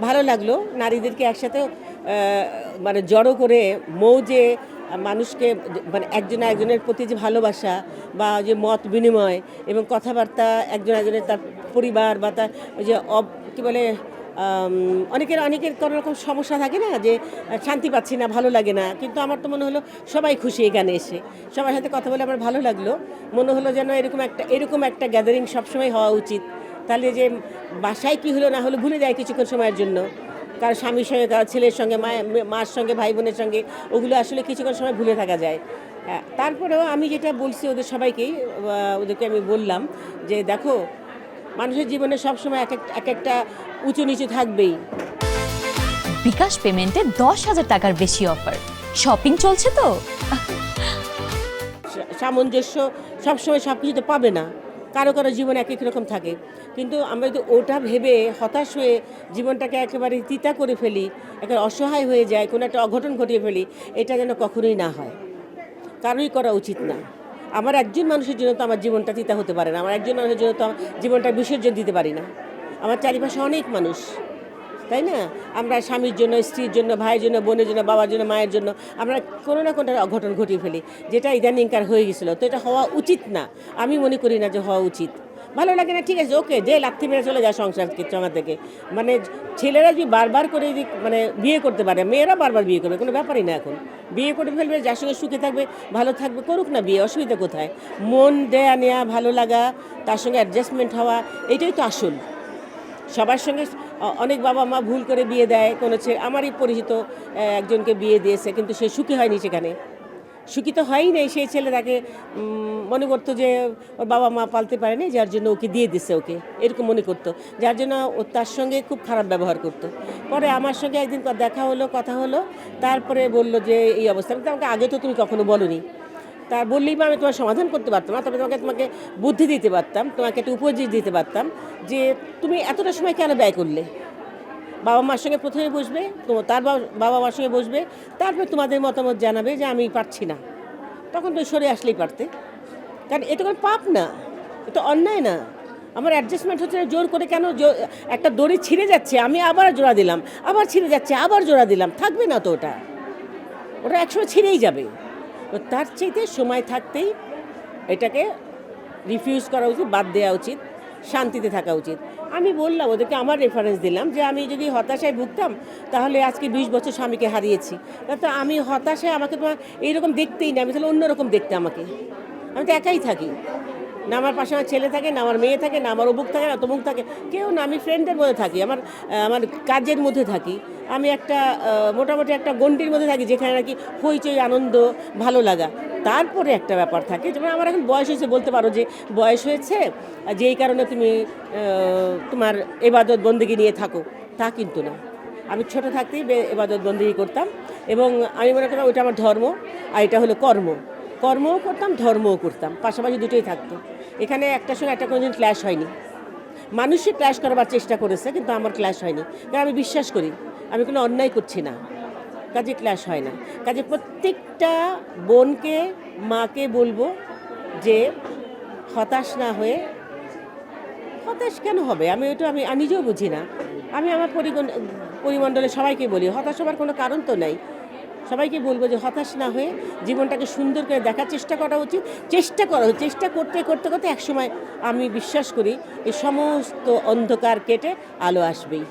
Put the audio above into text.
ভালো লাগলো নারীদেরকে একসাথে মানে জড়ো করে মৌজে মানুষকে মানে একজন একজনের প্রতি যে ভালোবাসা বা যে মত বিনিময় এবং কথাবার্তা একজন একজনের তার পরিবার বা তার ওই যে কী বলে অনেকের কোনো রকম সমস্যা থাকে না যে শান্তি পাচ্ছি না, ভালো লাগে না, কিন্তু আমার তো মনে হলো সবাই খুশি এখানে এসে সবার সাথে কথা বলে আমার ভালো লাগলো। মনে হলো যেন এরকম একটা গ্যাদারিং সবসময় হওয়া উচিত। তাহলে যে বাসায় কী হলো না হলো ভুলে যায় কিছুক্ষণ সময়ের জন্য, কারো স্বামীর সঙ্গে, কারো ছেলের সঙ্গে, মার সঙ্গে, ভাই বোনের সঙ্গে, ওগুলো আসলে কিছুক্ষণ সময় ভুলে থাকা যায়। হ্যাঁ, তারপরেও আমি যেটা বলছি ওদের সবাইকেই, ওদেরকে আমি বললাম যে দেখো, মানুষের জীবনে সবসময় এক একটা উঁচু নিচু থাকবেই। বিকাশ পেমেন্টে 10,000 টাকার বেশি অফার, শপিং চলছে তো। সামঞ্জস্য সবসময় সব কিছুতে পাবে না, কারো কারো জীবন এক এক রকম থাকে, কিন্তু আমরা যদি ওটা ভেবে হতাশ হয়ে জীবনটাকে একেবারে তিতা করে ফেলি, একেবারে অসহায় হয়ে যায়, কোনো একটা অঘটন ঘটিয়ে ফেলি, এটা যেন কখনোই না হয়, কারোই করা উচিত না। আমার একজন মানুষের জন্য তো আমার জীবনটা তিতা হতে পারে না, আমার একজন মানুষের জন্য তো আমার জীবনটা বিসর্জন দিতে পারি না। আমার চারিপাশে অনেক মানুষ, তাই না? আমরা স্বামীর জন্য, স্ত্রীর জন্য, ভাইয়ের জন্য, বোনের জন্য, বাবার জন্য, মায়ের জন্য আমরা কোনো না কোনো অঘটন ঘটিয়ে ফেলি, যেটা ইদানিংকার হয়ে গেছিলো। তো এটা হওয়া উচিত না, আমি মনে করি না যে হওয়া উচিত। ভালো লাগে না, ঠিক আছে, ওকে, যে লাথি মেরে চলে যায় সংসার চঙা থেকে। মানে ছেলেরা যদি বারবার করে মানে বিয়ে করতে পারে, মেয়েরা বারবার বিয়ে করবে, কোনো ব্যাপারই না। এখন বিয়ে করে ফেলবে, যার সঙ্গে সুখে থাকবে, ভালো থাকবে, করুক না বিয়ে, অসুবিধা কোথায়? মন দেয়া নেয়া, ভালো লাগা, তার সঙ্গে অ্যাডজাস্টমেন্ট হওয়া, এটাই তো আসল। সবার সঙ্গে অনেক বাবা মা ভুল করে বিয়ে দেয়। কোনো আমারই পরিচিত একজনকে বিয়ে দিয়েছে, কিন্তু সে সুখী হয়নি, সেখানে সুখী তো হয়ই নেই। সেই ছেলে তাকে মনে করতো যে ওর বাবা মা পালতে পারেনি, যার জন্য ওকে দিয়ে দিছে, ওকে এরকম মনে করতো, যার জন্য ও তার সঙ্গে খুব খারাপ ব্যবহার করতো। পরে আমার সঙ্গে একদিন দেখা হলো, কথা হলো, তারপরে বলল যে এই অবস্থা। আমাকে আগে তো তুমি কখনো বলোনি, তার বললেই বা আমি তোমার সমাধান করতে পারতাম না, তবে তোমাকে বুদ্ধি দিতে পারতাম, তোমাকে একটা উপদেশ দিতে পারতাম যে তুমি এতটা সময় কেন ব্যয় করলে। বাবা মার সঙ্গে প্রথমে বসবে, তার বাবা মার সঙ্গে বসবে, তারপর তোমাদের মতামত জানাবে যে আমি পারছি না, তখন তো সরে আসলেই পারতে। কারণ এটা কোনো পাপ না, এটা অন্যায় না। আমার অ্যাডজাস্টমেন্ট হচ্ছে জোর করে কেন? একটা দড়ি ছিঁড়ে যাচ্ছে, আমি আবার জোড়া দিলাম, আবার ছিঁড়ে যাচ্ছে, আবার জোড়া দিলাম, থাকবে না তো ওটা, ওটা একসময় ছিঁড়েই যাবে। তো তার চাইতে সময় থাকতেই এটাকে রিফিউজ করা উচিত, বাদ দেওয়া উচিত, শান্তিতে থাকা উচিত। আমি বললাম ওদেরকে, আমার রেফারেন্স দিলাম যে আমি যদি হতাশায় ভুগতাম তাহলে আজকে 20 বছর স্বামীকে হারিয়েছি। তো আমি হতাশায়, আমাকে তোমার এইরকম দেখতেই না, আমি তাহলে অন্যরকম দেখতে আমাকে। আমি তো একাই থাকি, না আমার পাশে আমার ছেলে থাকে, না আমার মেয়ে থাকে, না আমার অমুক থাকে, না তমুক থাকে, কেউ না। আমি ফ্রেন্ডের মধ্যে থাকি, আমার কাজের মধ্যে থাকি, আমি একটা মোটামুটি একটা গণ্ডির মধ্যে থাকি, যেখানে নাকি হইচই, আনন্দ, ভালো লাগা। তারপরে একটা ব্যাপার থাকে, যেমন আমার এখন বয়স হয়েছে, বলতে পারো যে বয়স হয়েছে, যেই কারণে তুমি তোমার এবাদত বন্দেগী নিয়ে থাকো, তা কিন্তু না। আমি ছোটো থাকতেই এবাদত বন্দেগী করতাম, এবং আমি মনে করতাম ওইটা আমার ধর্ম, আর এটা হলো কর্মও করতাম, ধর্মও করতাম, পাশাপাশি দুটোই থাকতো। এখানে একটার সঙ্গে একটা কোনোদিন ক্ল্যাশ হয়নি। মানুষই ক্ল্যাশ করবার চেষ্টা করেছে, কিন্তু আমার ক্ল্যাশ হয়নি, কারণ আমি বিশ্বাস করি আমি কোনো অন্যায় করছি না, কাজে ক্ল্যাশ হয় না। কাজে প্রত্যেকটা বোনকে, মাকে বলবো যে হতাশ না হয়ে, হতাশ কেন হবে, আমি নিজেও বুঝি না। আমি আমার পরিমণ্ডলে সবাইকে বলি, হতাশ হবার কোনো কারণ তো নাই। সবাইকে বলবো যে হতাশ না হয়ে জীবনটাকে সুন্দর করে দেখার চেষ্টা করা উচিত। চেষ্টা করতে করতে করতে একসময় আমি বিশ্বাস করি এই সমস্ত অন্ধকার কেটে আলো আসবেই।